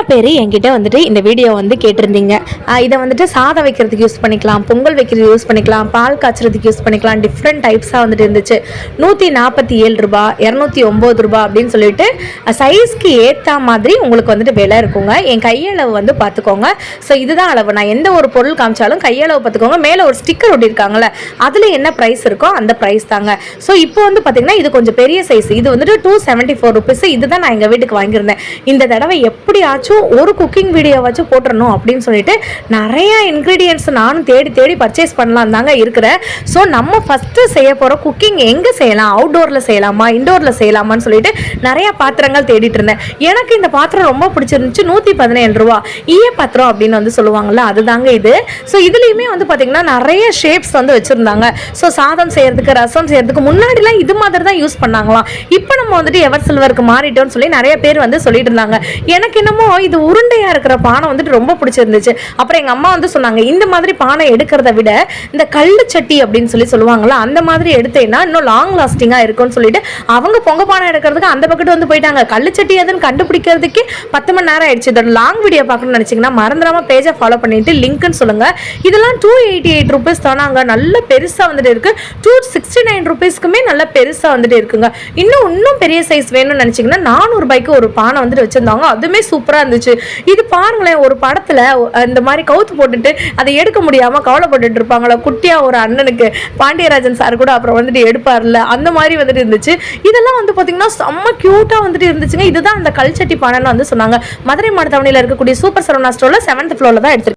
பேர் என்கிட்ட வந்துட்டு இந்த வீடியோ வந்து கேட்டிருந்தீங்க. இதை வந்துட்டு சாதம் வைக்கிறதுக்கு யூஸ் பண்ணிக்கலாம், பொங்கல் வைக்கிறதுக்கு யூஸ் பண்ணிக்கலாம், பால் காய்ச்சறதுக்கு யூஸ் பண்ணிக்கலாம். டிஃப்ரெண்ட் டைப்ஸாக வந்துட்டு இருந்துச்சு. 147 ரூபா, 209 ரூபா அப்படின்னு சொல்லிட்டு சைஸ்க்கு ஏற்ற மாதிரி உங்களுக்கு வந்துட்டு விலை இருக்குங்க. என் கையளவு வந்து பார்த்துக்கோங்க. ஸோ இதுதான் அளவு. நான் எந்த ஒரு பொருள் காமிச்சாலும் கையளவு பார்த்துக்கோங்க. மேலே ஒரு ஸ்டிக்கர் ஒட்டியிருக்காங்கல்ல, அதில் என்ன ப்ரைஸ் இருக்கோ அந்த ப்ரைஸ் தாங்க. ஸோ இப்போ வந்து பார்த்தீங்கன்னா இது கொஞ்சம் பெரிய சைஸ். இது வந்துட்டு 274 ருபீஸ். இதுதான் நான் எங்கள் வீட்டுக்கு வாங்கியிருந்தேன். இந்த தடவை எப்படியாச்சும் ஒரு குக்கிங் வீடியோவாச்சும் போட்டுறணும் அப்படின்னு சொல்லிட்டு நிறைய இன்க்ரீடியன்ட்ஸ் நானும் தேடி தேடி பர்ச்சேஸ் பண்ணலாம் தாங்க இருக்கிறேன். ஸோ நம்ம ஃபஸ்ட்டு செய்ய போகிற குக்கிங் எங்கே செய்யலாம், அவுட்டோரில் செய்யலாமா இன்டோரில் செய்யலாமான்னு சொல்லிட்டு நிறைய பாத்திரங்கள் தேடிட்டு இருந்தேன். எனக்கு இந்த பாத்திரம் ரொம்ப பிடிச்சிருந்துச்சு. 117 ரூபா ஈய பாத்திரம் அப்படின்னு வந்து சொல்லுவாங்கள்ல, அதுதாங்க இது. ஸோ இதுலேயுமே வந்து பார்த்தீங்கன்னா நிறைய ஷேப்ஸ் வந்து வச்சுருந்தாங்க. ஸோ சாதம் செய்யறதுக்கு, ரசம் செய்யறதுக்கு முன்னாடிலாம் இது மாதிரி தான் யூஸ் பண்ணாங்களாம். இப்போ நம்ம வந்துட்டு எவர் சில்வருக்கு மாறிட்டோம்னு சொல்லி நிறைய பேர் வந்து சொல்லிட்டு இருந்தாங்க. எனக்கு என்னமோ இது உருண்டையா இருக்கிற பானை வந்துட்டு ரொம்ப பிடிச்சிருந்துச்சு. அப்புறம் எங்க அம்மா வந்து சொன்னாங்க, இந்த மாதிரி பானை எடுக்கிறத விட இந்த கல்லு சட்டி அப்படின்னு சொல்லி சொல்லுவாங்களா, அந்த மாதிரி எடுத்தேன்னா இன்னும் லாங் லாஸ்டிங்கா இருக்கும்னு சொல்லிட்டு அவங்க பொங்க பானை எடுக்கிறதுக்கு அந்த பக்கத்து வந்து போயிட்டாங்க. கல்லு சட்டி எதுன்னு கண்டுபிடிக்கிறதுக்கு 10 மணி நேரம் ஆயிடுச்சு. இதோட லாங் வீடியோ பார்க்கணும்னு நினைச்சீங்கன்னா மறந்துடாம பேஜை ஃபாலோ பண்ணிட்டு லிங்க்னு சொல்லுங்க. இதெல்லாம் 288 ருபீஸ் தானாங்க. நல்ல பெருசா வந்துட்டு இருக்கு. 269 ருபீஸ்க்குமே நல்ல பெருசா வந்துட்டு இருக்குங்க. இன்னும் பெரிய சைஸ் வேணும்னு நினைச்சீங்கன்னா 400 ரூபாய்க்கு ஒரு பானை வந்துட்டு வச்சிருந்தாங்க. அதுவுமே சூப்பரா இருந்துச்சு. இது பாருங்களேன், ஒரு படத்துல இந்த மாதிரி கவுத்து போட்டுட்டு அதை எடுக்க முடியாம கவலைப்பட்டுட்டு இருப்பாங்களா, குட்டியா ஒரு அண்ணனுக்கு பாண்டியராஜன் சார் கூட அப்புறம் வந்துட்டு எடுப்பார்ல, அந்த மாதிரி வந்துட்டு இருந்துச்சு. இதெல்லாம் வந்து பாத்தீங்கன்னா செம்ம கியூட்டா வந்துட்டு இருந்துச்சுங்க. இதுதான் அந்த கல்சட்டி பானைன்னு வந்து சொன்னாங்க. மதுரை மாவட்டத்தில் இருக்கக்கூடிய சூப்பர் சரவணா ஸ்டோர்ல 7th ஃப்ளோர்ல தான் எடுத்திருக்கேன்.